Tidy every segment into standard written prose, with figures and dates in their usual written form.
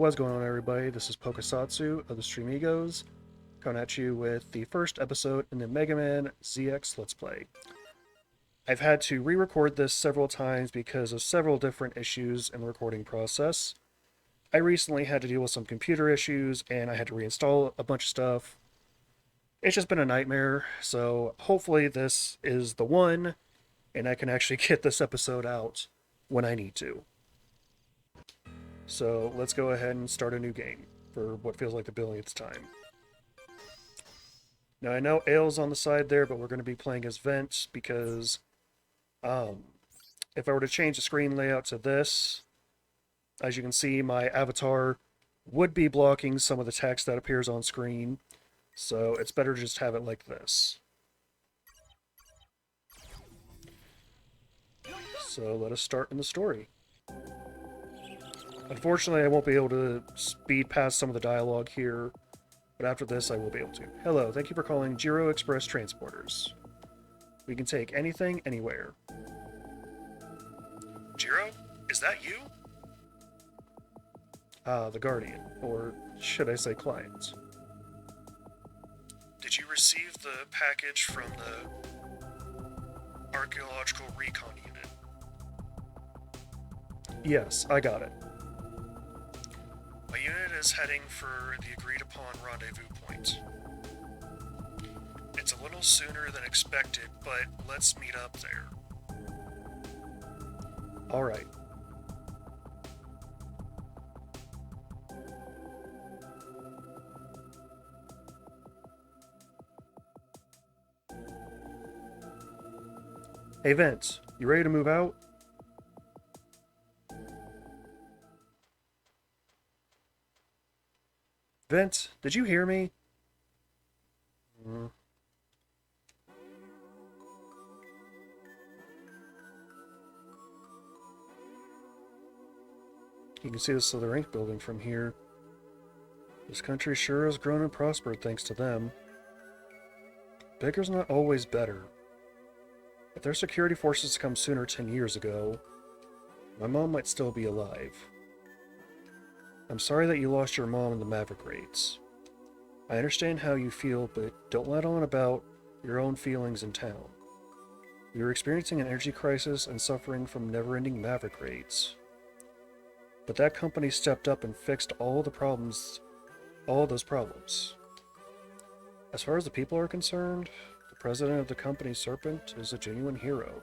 What's going on, everybody? This is Pokesatsu of the streamigos, coming at you with the first episode in the MegaMan ZX Let's Play. I've had to re-record this several times because of several different issues in the recording process. I recently had to deal with some computer issues, and I had to reinstall a bunch of stuff. It's just been a nightmare, so hopefully this is the one, and I can actually get this episode out when I need to. So let's go ahead and start a new game for what feels like the billionth time. Now I know Ale's on the side there, but we're going to be playing as Vent because if I were to change the screen layout to this, as you can see, my avatar would be blocking some of the text that appears on screen, so it's better to just have it like this. So let us start in the story. Unfortunately, I won't be able to speed past some of the dialogue here, but after this I will be able to. Hello, thank you for calling Jiro Express Transporters. We can take anything, anywhere. Jiro? Is that you? The Guardian, or should I say client. Did you receive the package from the Archaeological Recon Unit? Yes, I got it. My unit is heading for the agreed-upon rendezvous point. It's a little sooner than expected, but let's meet up there. Alright. Hey Vince, you ready to move out? Vince, did you hear me? You can see the Slither Inc. building from here. This country sure has grown and prospered thanks to them. Bigger's not always better. If their security forces come sooner 10 years ago, my mom might still be alive. I'm sorry that you lost your mom in the Maverick raids. I understand how you feel, but don't let on about your own feelings in town. We are experiencing an energy crisis and suffering from never-ending Maverick raids. But that company stepped up and fixed all those problems. As far as the people are concerned, the president of the company, Serpent, is a genuine hero.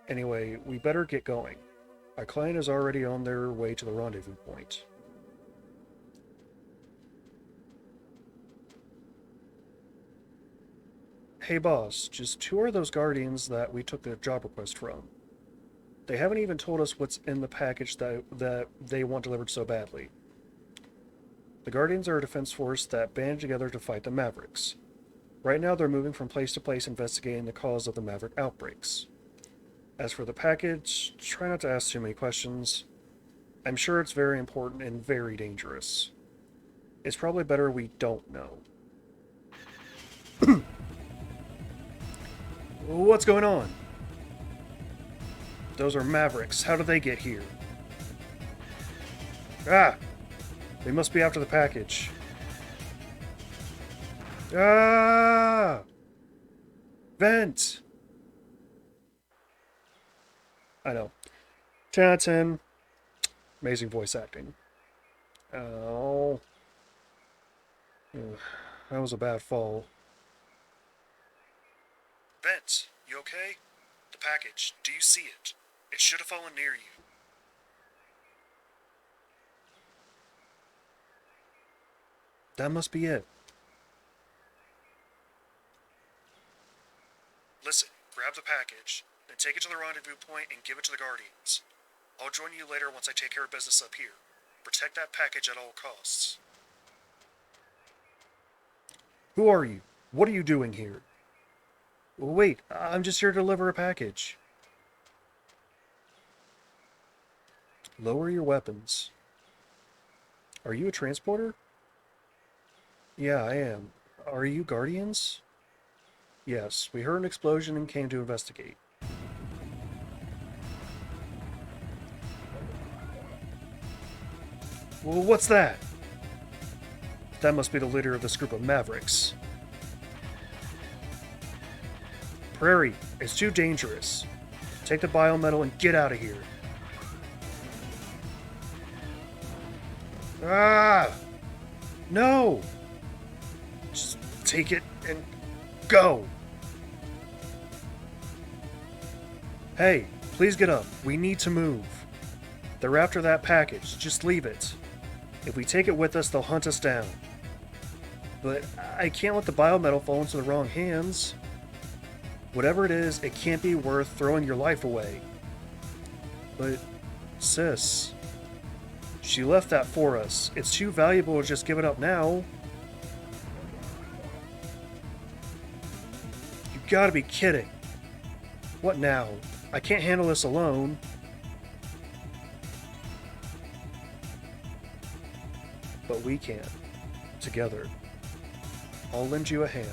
Anyway, we better get going. Our client is already on their way to the rendezvous point. Hey boss, just who are those guardians that we took the job request from? They haven't even told us what's in the package that they want delivered so badly. The Guardians are a defense force that band together to fight the Mavericks. Right now they're moving from place to place investigating the cause of the Maverick outbreaks. As for the package, try not to ask too many questions. I'm sure it's very important and very dangerous. It's probably better we don't know. What's going on? Those are Mavericks. How did they get here? Ah! They must be after the package. Ah! Vent! I know. 10 out of 10. Amazing voice acting. Oh. Ugh, that was a bad fall. Vent, you okay? The package, do you see it? It should have fallen near you. That must be it. Listen, grab the package, then take it to the rendezvous point and give it to the Guardians. I'll join you later once I take care of business up here. Protect that package at all costs. Who are you? What are you doing here? Wait, I'm just here to deliver a package. Lower your weapons. Are you a transporter? Yeah, I am. Are you Guardians? Yes, we heard an explosion and came to investigate. Well, what's that? That must be the leader of this group of mavericks. Prairie, it's too dangerous. Take the biometal and get out of here. Ah! No! Just take it and go! Hey, please get up. We need to move. They're after that package. Just leave it. If we take it with us, they'll hunt us down. But I can't let the biometal fall into the wrong hands. Whatever it is, it can't be worth throwing your life away. But, sis, she left that for us. It's too valuable to just give it up now. You gotta be kidding. What now? I can't handle this alone. But we can. Together. I'll lend you a hand.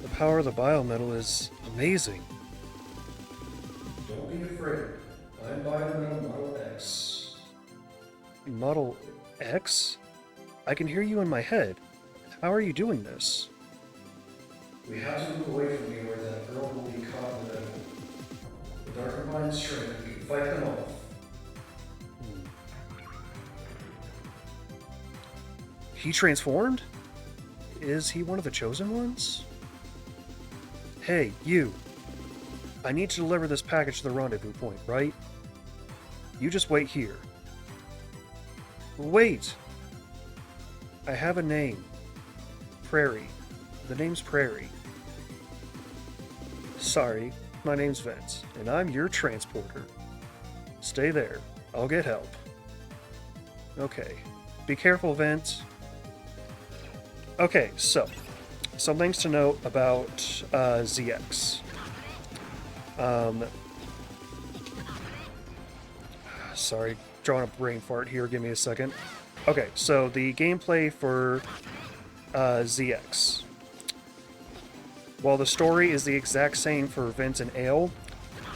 The power of the biometal is amazing. Don't be afraid. I'm Biometal Model X. Model X? I can hear you in my head. How are you doing this? We have to move away from here or that girl will be caught in the middle. The darker minds shrink. We can fight them off. He transformed? Is he one of the chosen ones? Hey, you. I need to deliver this package to the rendezvous point, right? You just wait here. Wait! I have a name. Prairie. The name's Prairie. Sorry, my name's Vince, and I'm your transporter. Stay there. I'll get help. Okay. Be careful, Vince. Okay, so, some things to note about ZX. Sorry, drawing a brain fart here, give me a second. Okay, so the gameplay for ZX. While the story is the exact same for Vince and Ale,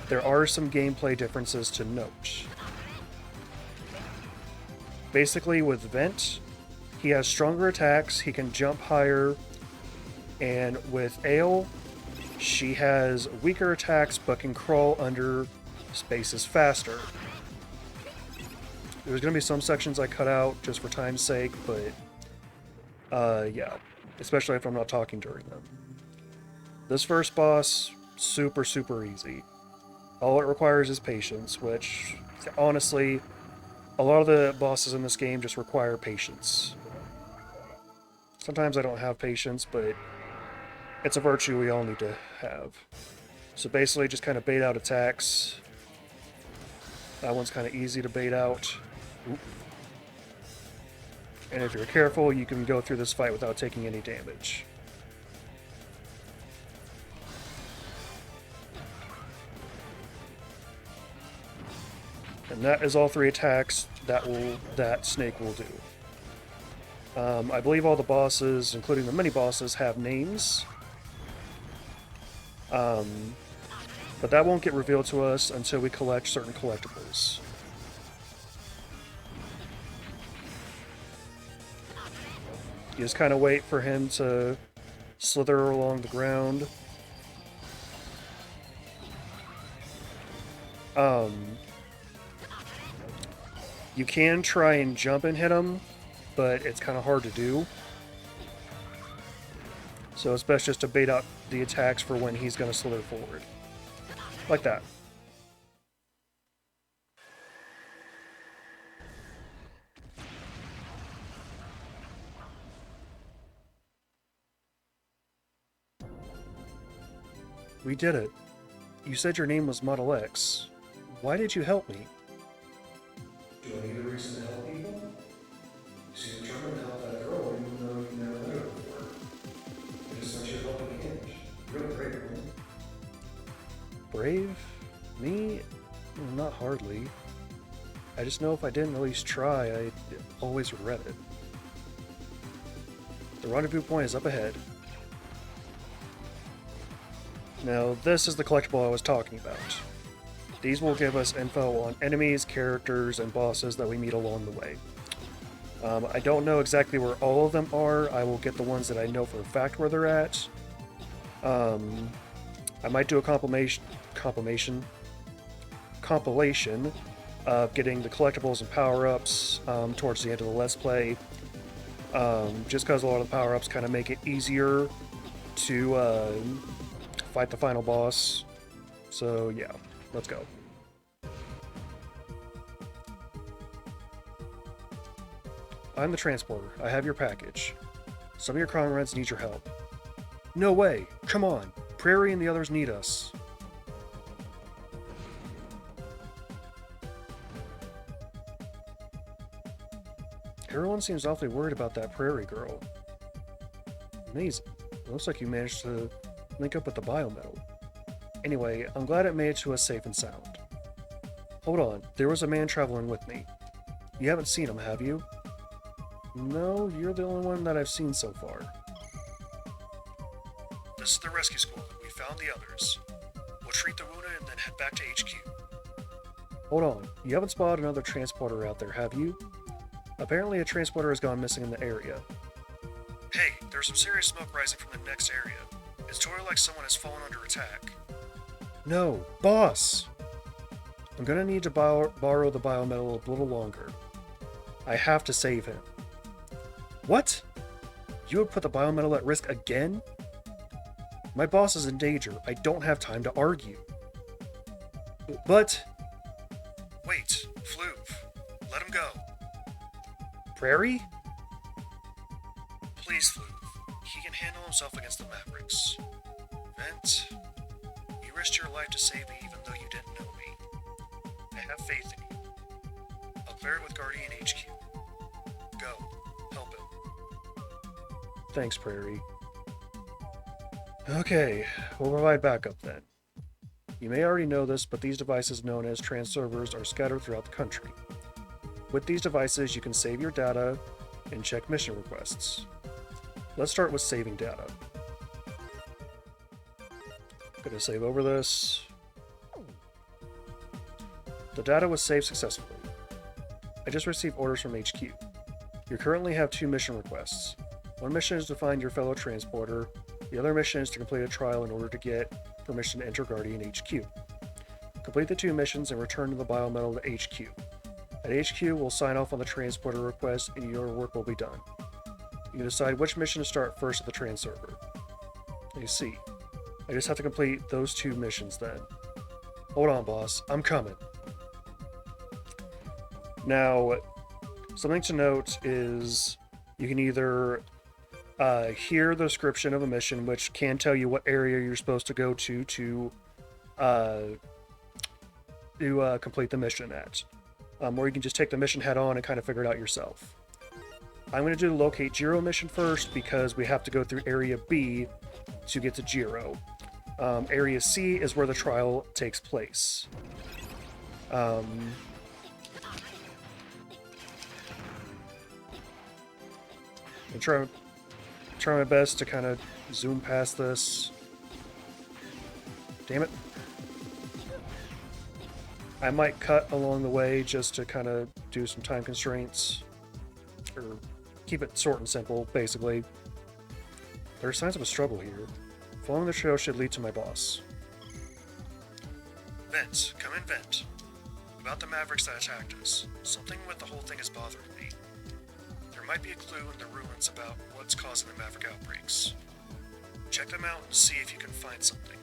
there are some gameplay differences to note. Basically, with Vent, he has stronger attacks, he can jump higher, and with Ale, she has weaker attacks but can crawl under spaces faster. There's going to be some sections I cut out just for time's sake, but yeah, especially if I'm not talking during them. This first boss, super easy. All it requires is patience, which, honestly, a lot of the bosses in this game just require patience. Sometimes I don't have patience, but it's a virtue we all need to have. So basically, just kind of bait out attacks. That one's kind of easy to bait out. Oop. And if you're careful, you can go through this fight without taking any damage. And that is all three attacks that Snake will do. I believe all the bosses, including the mini-bosses, have names. But that won't get revealed to us until we collect certain collectibles. You just kind of wait for him to slither along the ground. You can try and jump and hit him, but it's kind of hard to do. So it's best just to bait out the attacks for when he's going to slither forward. Like that. We did it. You said your name was Model X. Why did you help me? Do I need a reason to help people? You seem determined to help that girl even though you've never met her before. I just sent you a helping hand. You're a great one. Brave? Me? Not hardly. I just know if I didn't at least try, I'd always regret it. The rendezvous point is up ahead. Now, this is the collectible I was talking about. These will give us info on enemies, characters, and bosses that we meet along the way. I don't know exactly where all of them are. I will get the ones that I know for a fact where they're at. I might do a compilation of getting the collectibles and power-ups towards the end of the Let's Play. Just because a lot of the power-ups kind of make it easier to fight the final boss. So yeah, let's go. I'm the transporter. I have your package. Some of your comrades need your help. No way! Come on! Prairie and the others need us. Everyone seems awfully worried about that Prairie girl. Amazing. It looks like you managed to link up with the biometal. Anyway, I'm glad it made it to us safe and sound. Hold on, there was a man traveling with me. You haven't seen him, have you? No, you're the only one that I've seen so far. This is the rescue squad. We found the others. We'll treat the wounded and then head back to HQ. Hold on, you haven't spotted another transporter out there, have you? Apparently a transporter has gone missing in the area. Hey, there's some serious smoke rising from the next area. It's totally like someone has fallen under attack. No, boss! I'm gonna need to borrow the biometal a little longer. I have to save him. What? You would put the biometal at risk again? My boss is in danger. I don't have time to argue. But... Wait, Floof. Let him go. Prairie? Please, Floof. He can handle himself against the Mavericks. Vent, you risked your life to save me even though you didn't know me. I have faith in you. I'll clear it with Guardian HQ. Go. Help him. Thanks, Prairie. Okay, we'll provide backup then. You may already know this, but these devices known as trans-servers are scattered throughout the country. With these devices, you can save your data and check mission requests. Let's start with saving data. Gonna save over this. The data was saved successfully. I just received orders from HQ. You currently have 2 mission requests. One mission is to find your fellow transporter. The other mission is to complete a trial in order to get permission to enter Guardian HQ. Complete the 2 missions and return to the biometal to HQ. At HQ, we'll sign off on the transporter request and your work will be done. You can decide which mission to start first at the trans server. You see. I just have to complete those 2 missions then. Hold on, boss. I'm coming. Now, something to note is you can either hear the description of a mission, which can tell you what area you're supposed to go to complete the mission at. Or you can just take the mission head on and kind of figure it out yourself. I'm going to do the Locate Jiro mission first because we have to go through Area B to get to Jiro. Area C is where the trial takes place. I'm try my best to kind of zoom past this. Damn it. I might cut along the way just to kind of do some time constraints. Or keep it short and simple, basically. There are signs of a struggle here. Following the trail should lead to my boss. Vent, come in, Vent. About the Mavericks that attacked us. Something with the whole thing is bothering me. There might be a clue in the ruins about what's causing the Maverick outbreaks. Check them out and see if you can find something.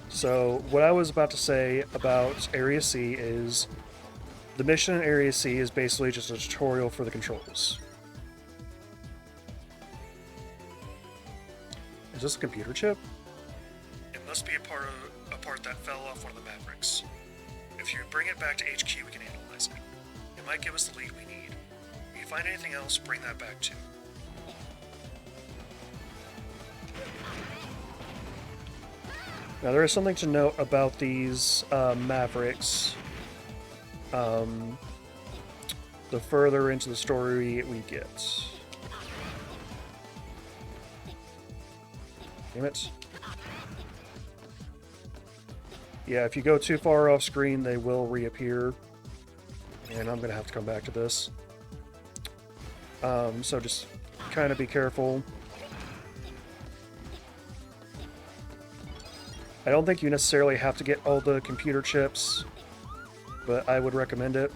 So, what I was about to say about Area C is the mission in Area C is basically just a tutorial for the controls. Is this a computer chip? It must be a part that fell off one of the Mavericks. If you bring it back to HQ, we can analyze it. It might give us the lead we need. If you find anything else, bring that back too. Now there is something to note about these Mavericks. The further into the story we get. Damn it. Yeah, if you go too far off screen, they will reappear. And I'm going to have to come back to this. So just kind of be careful. I don't think you necessarily have to get all the computer chips, but I would recommend it.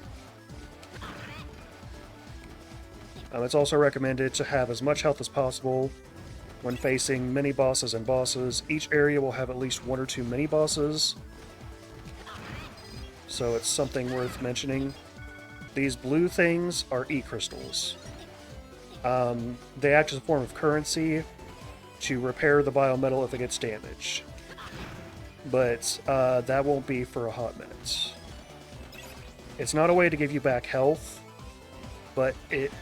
It's also recommended to have as much health as possible when facing mini-bosses and bosses. Each area will have at least 1 or 2 mini-bosses, so it's something worth mentioning. These blue things are E-crystals. They act as a form of currency to repair the biometal if it gets damaged. But that won't be for a hot minute. It's not a way to give you back health, but it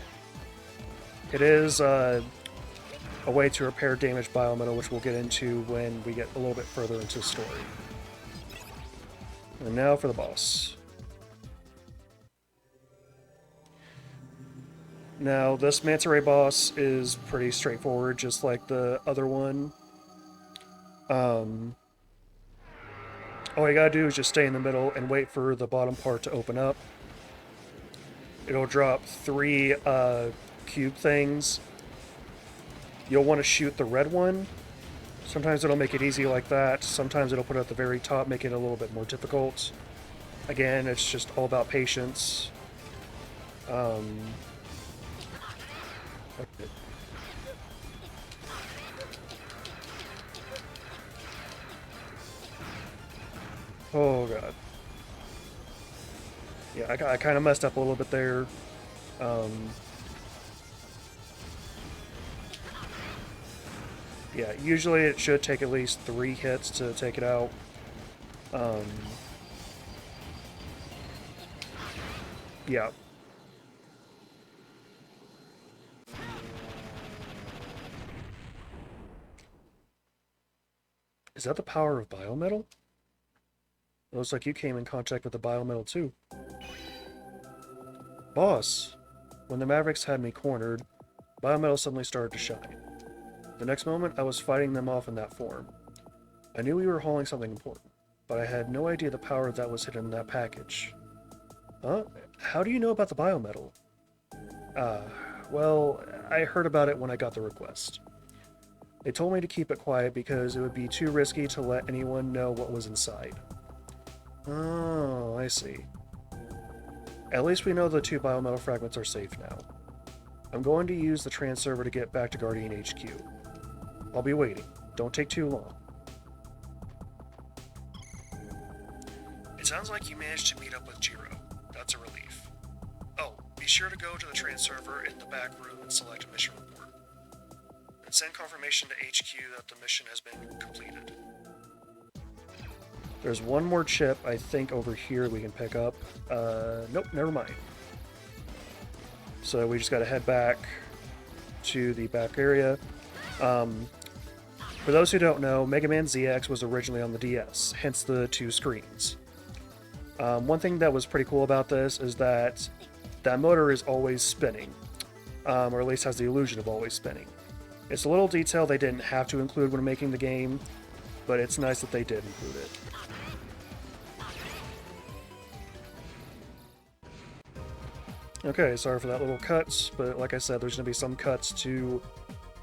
is a way to repair damaged biometal, which we'll get into when we get a little bit further into the story. And now for the boss. Now, this Manta Ray boss is pretty straightforward, just like the other one. All you gotta do is just stay in the middle and wait for the bottom part to open up. It'll drop 3 cube things. You'll want to shoot the red one. Sometimes it'll make it easy like that. Sometimes it'll put it at the very top, make it a little bit more difficult. Again, it's just all about patience. Okay. Oh god. Yeah, I kind of messed up a little bit there. Yeah, usually it should take at least 3 hits to take it out. Yeah. Is that the power of biometal? It looks like you came in contact with the biometal too. Boss! When the Mavericks had me cornered, biometal suddenly started to shine. The next moment, I was fighting them off in that form. I knew we were hauling something important, but I had no idea the power that was hidden in that package. Huh? How do you know about the biometal? Well, I heard about it when I got the request. They told me to keep it quiet because it would be too risky to let anyone know what was inside. Oh, I see. At least we know the 2 biometal fragments are safe now. I'm going to use the transserver to get back to Guardian HQ. I'll be waiting. Don't take too long. It sounds like you managed to meet up with Jiro. That's a relief. Oh, be sure to go to the transserver in the back room and select a mission report. And send confirmation to HQ that the mission has been completed. There's one more chip, I think, over here we can pick up. Nope, never mind. So we just gotta head back to the back area. For those who don't know, MegaMan ZX was originally on the DS, hence the 2 screens. One thing that was pretty cool about this is that motor is always spinning, or at least has the illusion of always spinning. It's a little detail they didn't have to include when making the game, but it's nice that they did include it. Okay, sorry for that little cuts, but like I said, there's going to be some cuts to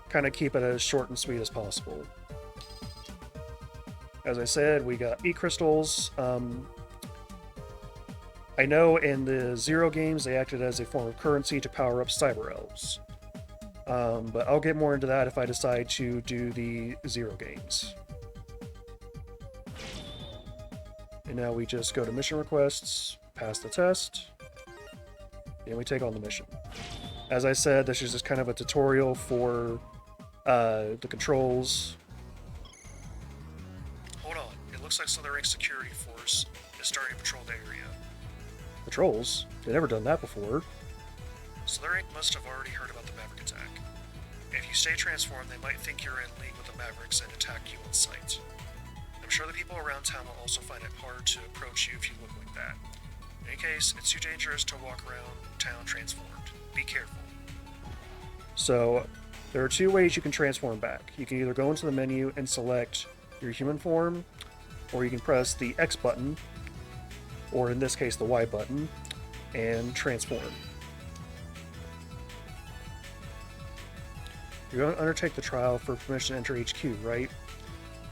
kind of keep it as short and sweet as possible. As I said, we got E-crystals. I I know in the Zero games they acted as a form of currency to power up cyber elves. But I'll get more into that if I decide to do the Zero games. And now we just go to mission requests, pass the test, and we take on the mission. As I said, this is just kind of a tutorial for the controls. Hold on, it looks like Southern Ink Security Force is starting to patrol the area. Patrols? They've never done that before. Southern Ink must have already heard about the Maverick attack. If you stay transformed, they might think you're in league with the Mavericks and attack you on sight. I'm sure the people around town will also find it hard to approach you if you look like that. In any case, it's too dangerous to walk around town transformed. Be careful. So, there are two ways you can transform back. You can either go into the menu and select your human form, or you can press the X button, or in this case the Y button, and transform. You're going to undertake the trial for permission to enter HQ, right?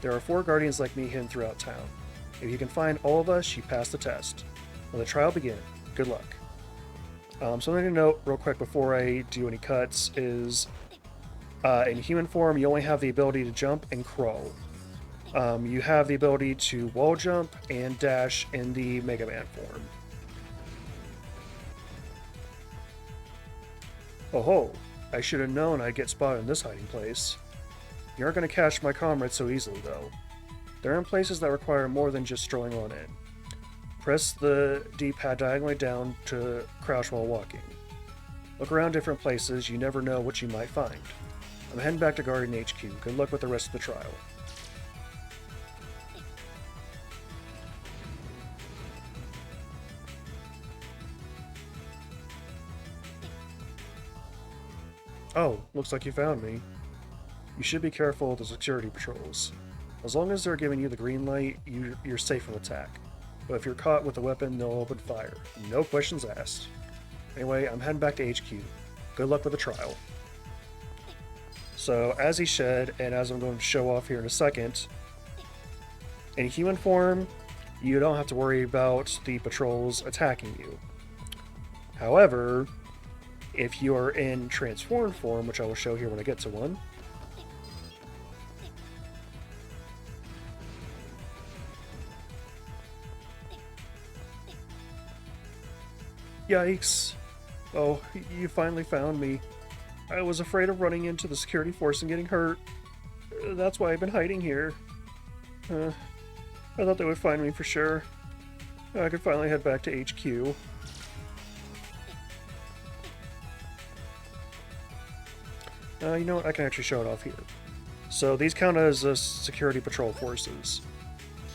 There are 4 guardians like me hidden throughout town. If you can find all of us, you pass the test. When the trial begins, good luck. Something to note real quick before I do any cuts is in human form, you only have the ability to jump and crawl. You have the ability to wall jump and dash in the MegaMan form. Oh ho! I should have known I'd get spotted in this hiding place. You aren't going to catch my comrades so easily, though. They're in places that require more than just strolling on in. Press the D-pad diagonally down to crouch while walking. Look around different places, you never know what you might find. I'm heading back to Guardian HQ. Good luck with the rest of the trial. Oh, looks like you found me. You should be careful of the security patrols. As long as they're giving you the green light, you're safe from attack. But if you're caught with a weapon, they'll open fire. No questions asked. Anyway, I'm heading back to HQ. Good luck with the trial. So, as he said, and as I'm going to show off here in a second, in human form, you don't have to worry about the patrols attacking you. However, if you are in transformed form, which I will show here when I get to one, yikes. Oh, you finally found me. I was afraid of running into the security force and getting hurt. That's why I've been hiding here. I thought they would find me for sure. I could finally head back to HQ. You know what? I can actually show it off here. So these count as security patrol forces.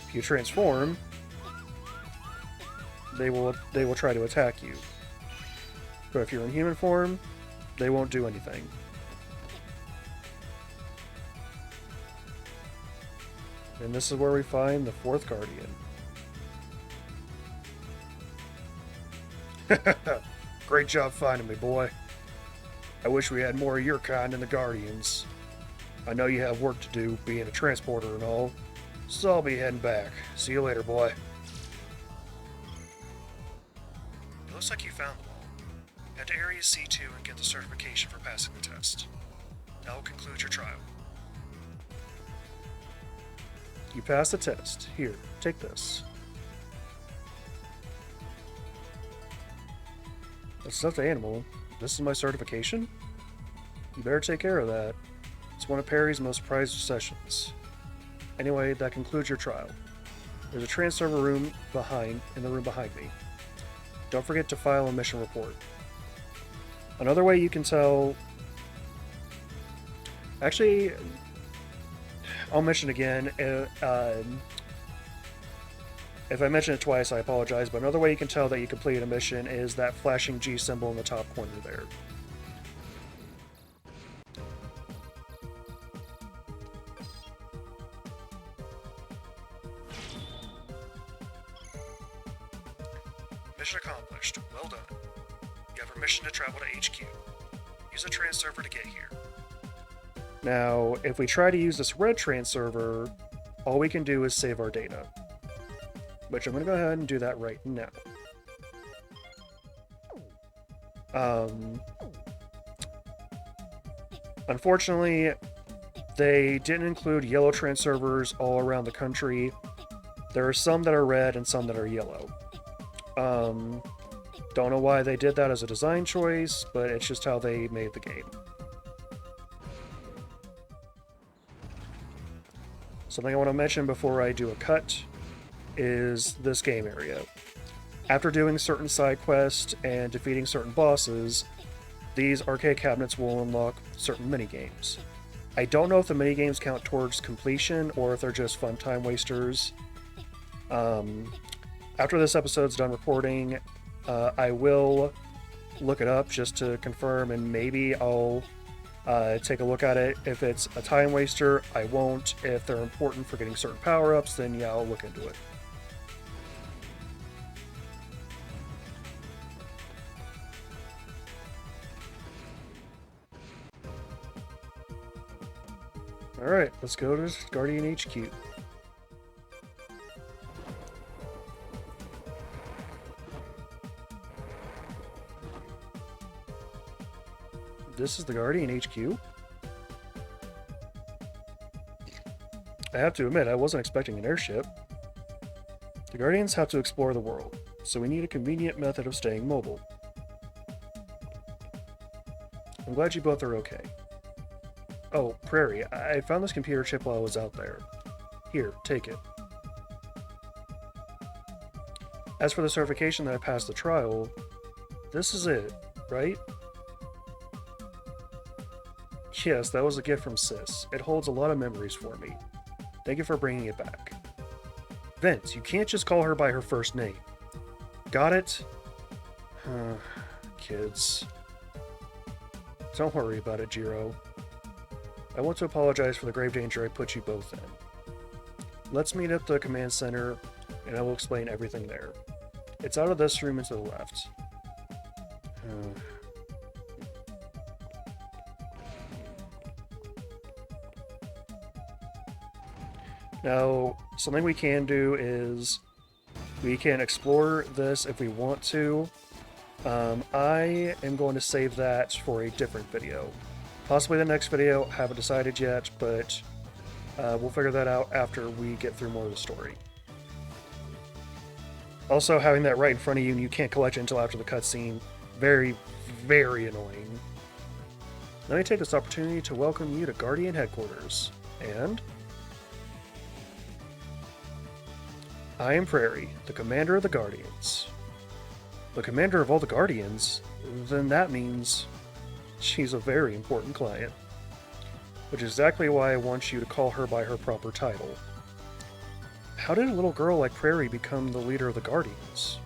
If you transform, they will try to attack you. But if you're in human form, they won't do anything. And this is where we find the 4th Guardian. Great job finding me, boy. I wish we had more of your kind in the Guardians. I know you have work to do, being a transporter and all, so I'll be heading back. See you later, boy. It looks like you found them all. Head to Area C2 and get the certification for passing the test. That will conclude your trial. You passed the test. Here, take this. That's not the animal. This is my certification? You better take care of that. It's one of Perry's most prized possessions. Anyway, that concludes your trial. There's a transfer room in the room behind me. Don't forget to file a mission report. Another way you can tell... Actually, I'll mention again. If I mention it twice, I apologize, but another way you can tell that you completed a mission is that flashing G symbol in the top corner there. Mission accomplished. Well done. You have permission to travel to HQ. Use a transfer to get here. Now, if we try to use this red transfer, all we can do is save our data. Which I'm going to go ahead and do that right now. Unfortunately, they didn't include yellow trans servers all around the country. There are some that are red and some that are yellow. Don't know why they did that as a design choice, but it's just how they made the game. Something I want to mention before I do a cut is this game area. After doing certain side quests and defeating certain bosses, these arcade cabinets will unlock certain minigames. I don't know if the minigames count towards completion or if they're just fun time wasters. After this episode's done recording, I will look it up just to confirm, and maybe I'll take a look at it. If it's a time waster, I won't. If they're important for getting certain power-ups, then yeah, I'll look into it. Alright, let's go to Guardian HQ. This is the Guardian HQ? I have to admit, I wasn't expecting an airship. The Guardians have to explore the world, so we need a convenient method of staying mobile. I'm glad you both are okay. Oh, Prairie, I found this computer chip while I was out there. Here, take it. As for the certification that I passed the trial, this is it, right? Yes, that was a gift from Sis. It holds a lot of memories for me. Thank you for bringing it back. Vince, you can't just call her by her first name. Got it? Kids. Don't worry about it, Jiro. I want to apologize for the grave danger I put you both in. Let's meet at the command center, and I will explain everything there. It's out of this room and to the left. Now, something we can do is we can explore this if we want to. I am going to save that for a different video. Possibly the next video, haven't decided yet, but we'll figure that out after we get through more of the story. Also, having that right in front of you and you can't collect it until after the cutscene, very, very annoying. Let me take this opportunity to welcome you to Guardian Headquarters. And I am Prairie, the commander of the Guardians. The commander of all the Guardians? Then that means she's a very important client. Which is exactly why I want you to call her by her proper title. How did a little girl like Prairie become the leader of the Guardians?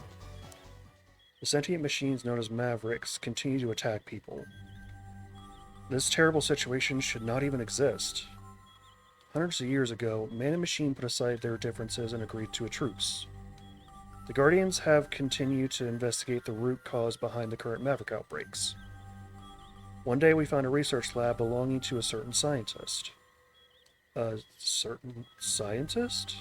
The sentient machines known as Mavericks continue to attack people. This terrible situation should not even exist. Hundreds of years ago, man and machine put aside their differences and agreed to a truce. The Guardians have continued to investigate the root cause behind the current Maverick outbreaks. One day we found a research lab belonging to a certain scientist. A certain scientist?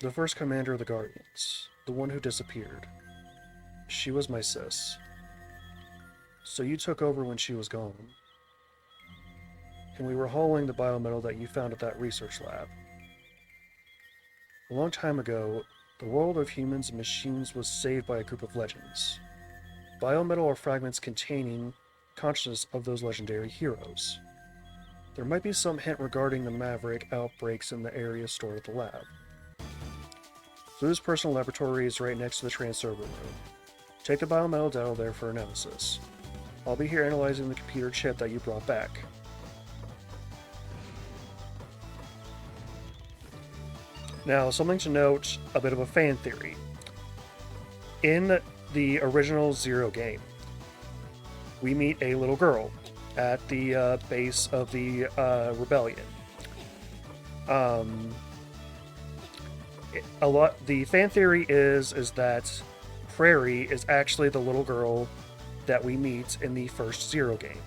The first commander of the Guardians, the one who disappeared. She was my sis. So you took over when she was gone. And we were hauling the biometal that you found at that research lab. A long time ago, the world of humans and machines was saved by a group of legends. Biometal are fragments containing consciousness of those legendary heroes. There might be some hint regarding the Maverick outbreaks in the area stored at the lab. Blue's personal laboratory is right next to the transfer room. Take the biometal data there for analysis. I'll be here analyzing the computer chip that you brought back. Now, something to note, a bit of a fan theory. In the original Zero game, we meet a little girl at the base of the rebellion. The fan theory is that Prairie is actually the little girl that we meet in the first Zero game.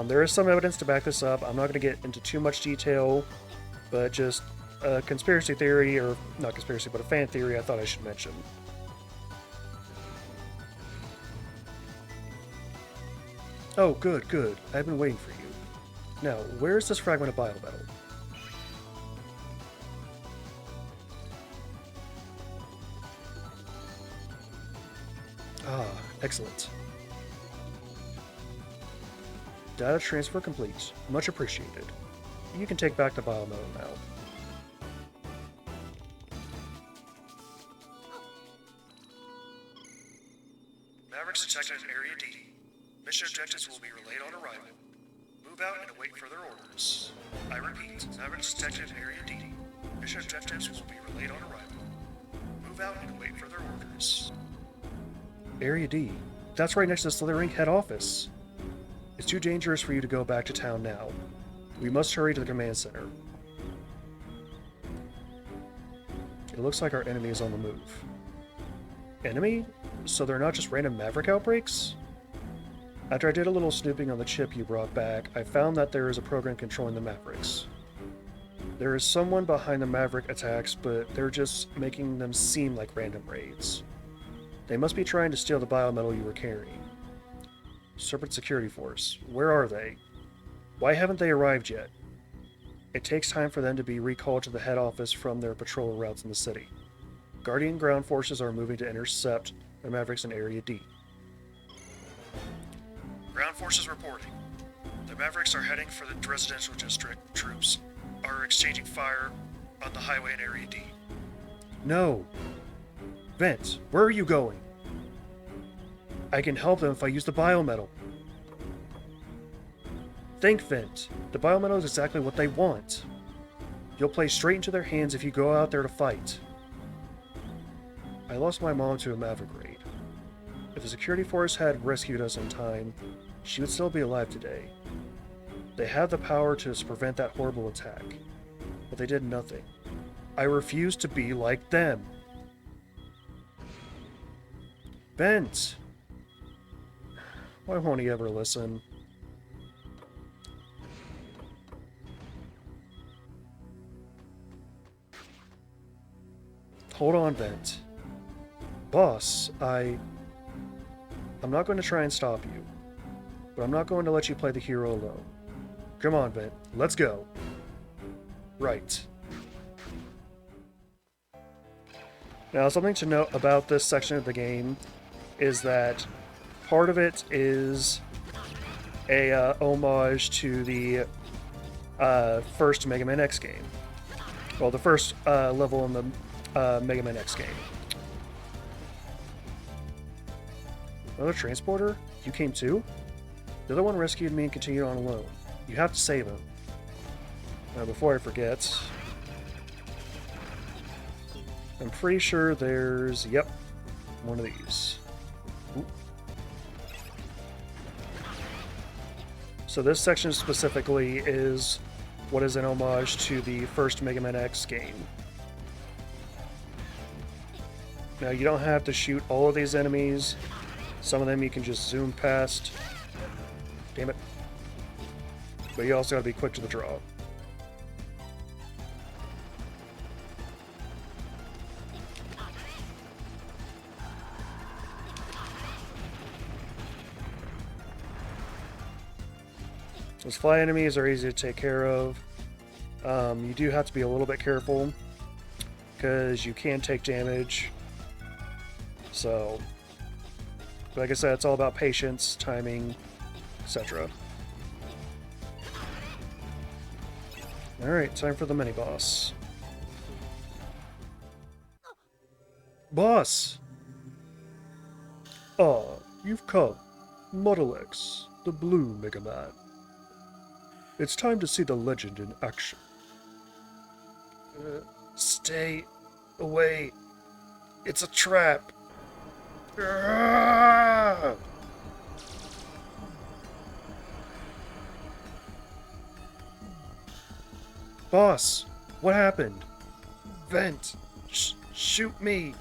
There is some evidence to back this up. I'm not going to get into too much detail, but just a conspiracy theory, or not conspiracy, but a fan theory I thought I should mention. Oh, good, good. I've been waiting for you. Now, where's this fragment of biometal? Ah, excellent. Data transfer complete. Much appreciated. You can take back the biometal now. Mavericks detected in Area D. Mission objectives will be relayed on arrival. Move out and await further orders. I repeat, Mavericks detected in Area D. Mission objectives will be relayed on arrival. Move out and await further orders. Area D? That's right next to the Slithering head office. It's too dangerous for you to go back to town now. We must hurry to the command center. It looks like our enemy is on the move. Enemy? So they're not just random Maverick outbreaks? After I did a little snooping on the chip you brought back, I found that there is a program controlling the Mavericks. There is someone behind the Maverick attacks, but they're just making them seem like random raids. They must be trying to steal the biometal you were carrying. Serpent Security Force, where are they? Why haven't they arrived yet? It takes time for them to be recalled to the head office from their patrol routes in the city. Guardian ground forces are moving to intercept the Mavericks in Area D. Ground forces reporting. The Mavericks are heading for the residential district. Troops are exchanging fire on the highway in Area D. No! Vent, where are you going? I can help them if I use the biometal. Think, Vent. The biometal is exactly what they want. You'll play straight into their hands if you go out there to fight. I lost my mom to a Maverick raid. If the security force had rescued us in time, she would still be alive today. They had the power to prevent that horrible attack, but they did nothing. I refuse to be like them. Vent! Why won't he ever listen? Hold on, Vent. Boss, I'm not going to try and stop you, but I'm not going to let you play the hero alone. Come on, Vent. Let's go. Right. Now, something to note about this section of the game is that part of it is a homage to the first Mega Man X game. Well, the first level in the Mega Man X game. Another transporter? You came too? The other one rescued me and continued on alone. You have to save him. Now, before I forget, I'm pretty sure there's, yep, one of these. Ooh. So this section specifically is what is an homage to the first Mega Man X game. Now, you don't have to shoot all of these enemies. Some of them you can just zoom past. Damn it. But you also gotta be quick to the draw. Those fly enemies are easy to take care of. You do have to be a little bit careful, because you can take damage. So, like I said, it's all about patience, timing, etc. Alright, time for the mini-boss. Boss! Ah, you've come. Model X, the blue Mega Man. It's time to see the legend in action. Stay away. It's a trap. Boss, what happened? Vent, shoot me.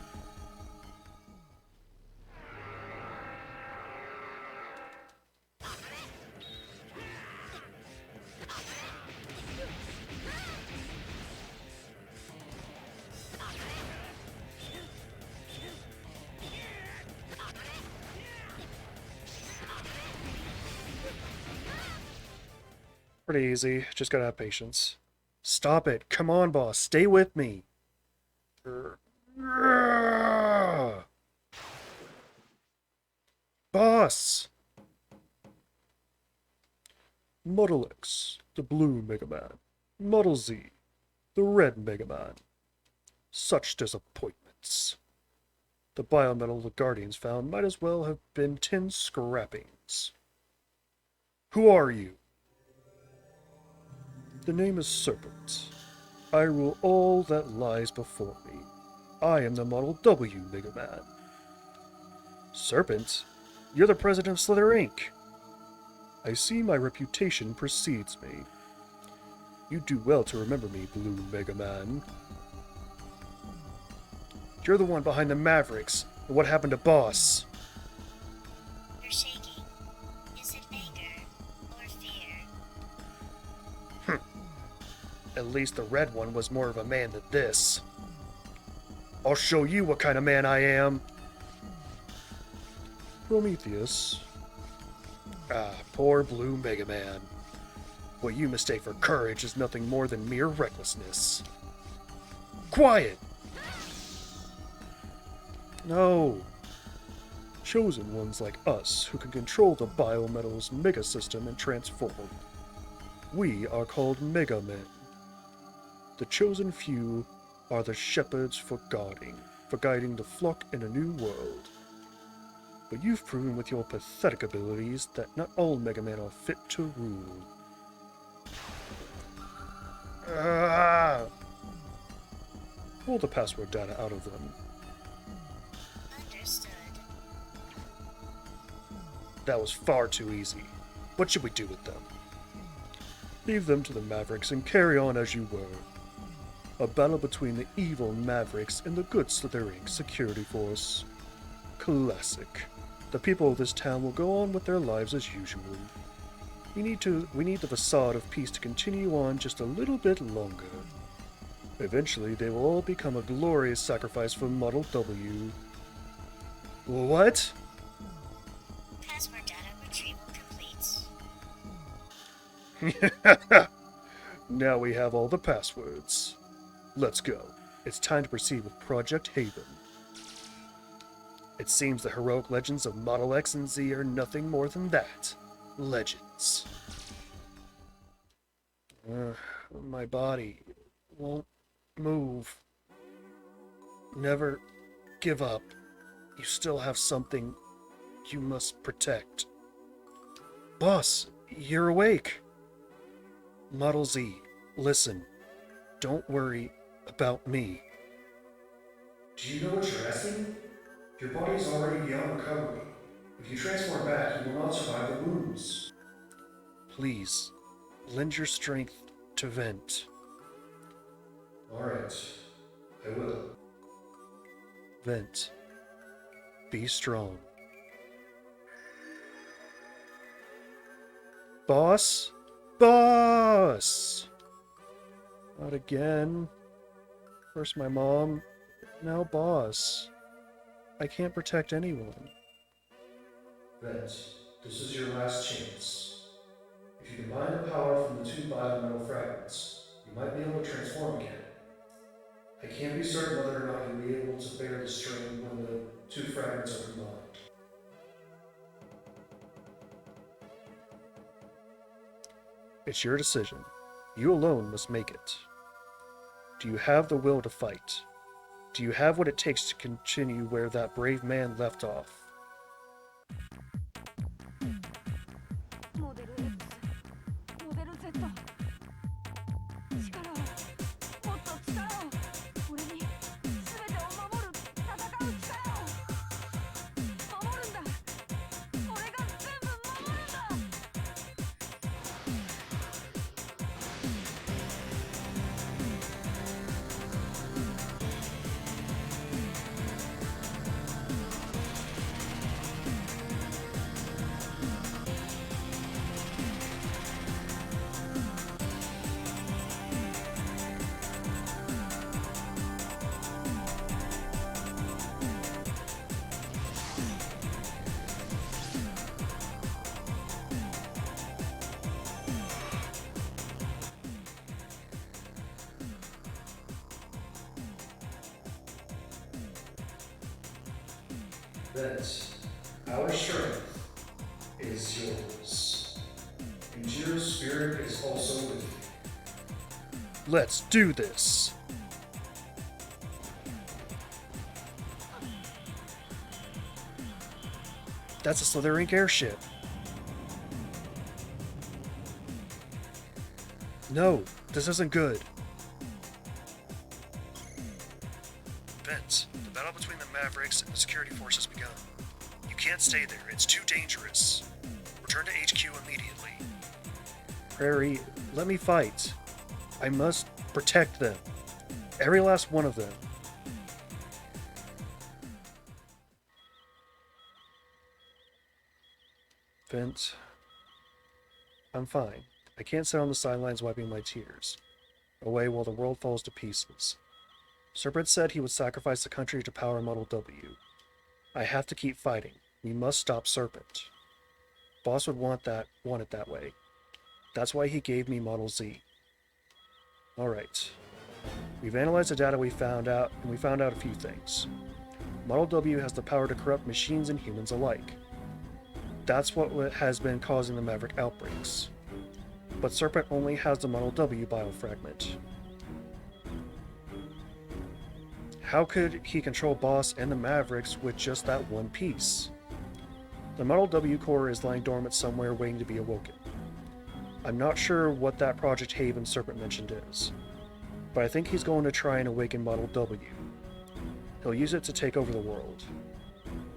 pretty easy. Just gotta have patience. Stop it. Come on, boss. Stay with me. Boss! Model X, the blue MegaMan. Model Z, the red MegaMan. Such disappointments. The biometal the Guardians found might as well have been tin scrappings. Who are you? The name is Serpent. I rule all that lies before me. I am the Model W MegaMan. Serpent? You're the president of Slither Inc. I see my reputation precedes me. You do well to remember me, Blue MegaMan. You're the one behind the Mavericks, and what happened to Boss? You're shaking. Is it anger or fear? At least the red one was more of a man than this. I'll show you what kind of man I am. Prometheus. Ah, poor blue MegaMan. What you mistake for courage is nothing more than mere recklessness. Quiet! No. Chosen ones like us who can control the biometal's mega system and transform. We are called MegaMen. The chosen few are the shepherds for guiding the flock in a new world. But you've proven with your pathetic abilities that not all MegaMen are fit to rule. Pull the password data out of them. Understood. That was far too easy. What should we do with them? Leave them to the Mavericks and carry on as you were. A battle between the evil Mavericks and the good Slither Inc. security force. Classic. The people of this town will go on with their lives as usual. We need the facade of peace to continue on just a little bit longer. Eventually, they will all become a glorious sacrifice for Model W. What? Password data retrieval complete. Now we have all the passwords. Let's go. It's time to proceed with Project Haven. It seems the heroic legends of Model X and Z are nothing more than that. Legends. My body won't move. Never give up. You still have something you must protect. Boss, you're awake. Model Z, listen. Don't worry about me. Do you know what you're asking? Your body is already beyond recovery. If you transform back, you will not survive the wounds. Please, lend your strength to Vent. Alright, I will. Vent, be strong. Boss? Boss! Not again. First my mom, now Boss. I can't protect anyone. Vent, this is your last chance. If you combine the power from the two biometal fragments, you might be able to transform again. I can't be certain whether or not you'll be able to bear the strain when the two fragments are combined. It's your decision. You alone must make it. Do you have the will to fight? Do you have what it takes to continue where that brave man left off? モデル X、モデル Z、力を、もっと力を、俺に全てを守る、戦う力を、守るんだ。俺が全部守るんだ。Vent, our strength is yours. And Jiro's spirit is also with you. Let's do this! That's a Slither Inc. airship. No, this isn't good. Vent, the battle between the Mavericks and the security force has begun. You can't stay there, it's too dangerous. Return to HQ immediately. Prairie, let me fight. I must protect them. Every last one of them. Vent, I'm fine. I can't sit on the sidelines wiping my tears away while the world falls to pieces. Serpent said he would sacrifice the country to power Model W. I have to keep fighting. We must stop Serpent. Boss would want it that way. That's why he gave me Model Z. Alright. We've analyzed the data we found out, and we found out a few things. Model W has the power to corrupt machines and humans alike. That's what has been causing the Maverick outbreaks. But Serpent only has the Model W biofragment. How could he control Boss and the Mavericks with just that one piece? The Model W core is lying dormant somewhere waiting to be awoken. I'm not sure what that Project Haven Serpent mentioned is, but I think he's going to try and awaken Model W. He'll use it to take over the world.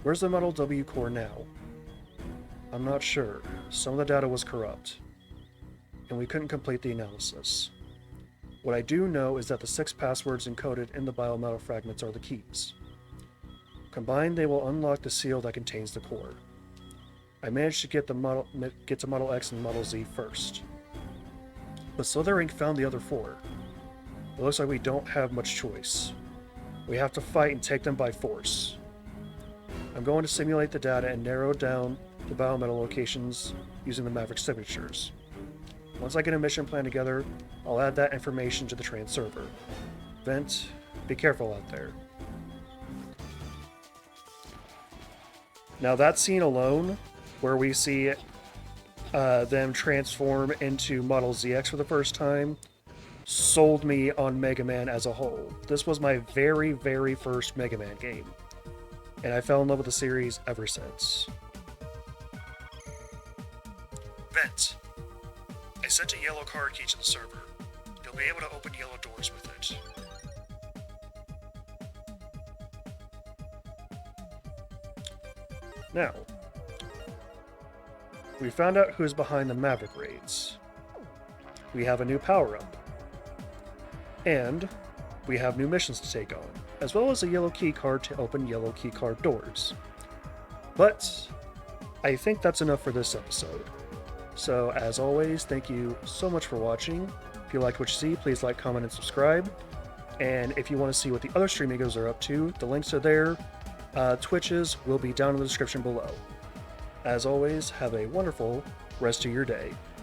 Where's the Model W core now? I'm not sure. Some of the data was corrupt, and we couldn't complete the analysis. What I do know is that the 6 passwords encoded in the biometal fragments are the keys. Combined, they will unlock the seal that contains the core. I managed to get to Model X and Model Z first. But Slither Inc. found the other 4. It looks like we don't have much choice. We have to fight and take them by force. I'm going to simulate the data and narrow down the biometal locations using the Maverick signatures. Once I get a mission plan together, I'll add that information to the train server. Vent, be careful out there. Now that scene alone, where we see them transform into Model ZX for the first time, sold me on Mega Man as a whole. This was my very, very first Mega Man game, and I fell in love with the series ever since. Vent. I sent a yellow card key to the server. You'll be able to open yellow doors with it. Now, we found out who's behind the Maverick raids. We have a new power-up. And we have new missions to take on, as well as a yellow key card to open yellow key card doors. But I think that's enough for this episode. So, as always, thank you so much for watching. If you liked what you see, please like, comment, and subscribe. And if you want to see what the other streamigos are up to, the links are there. Twitches will be down in the description below. As always, have a wonderful rest of your day.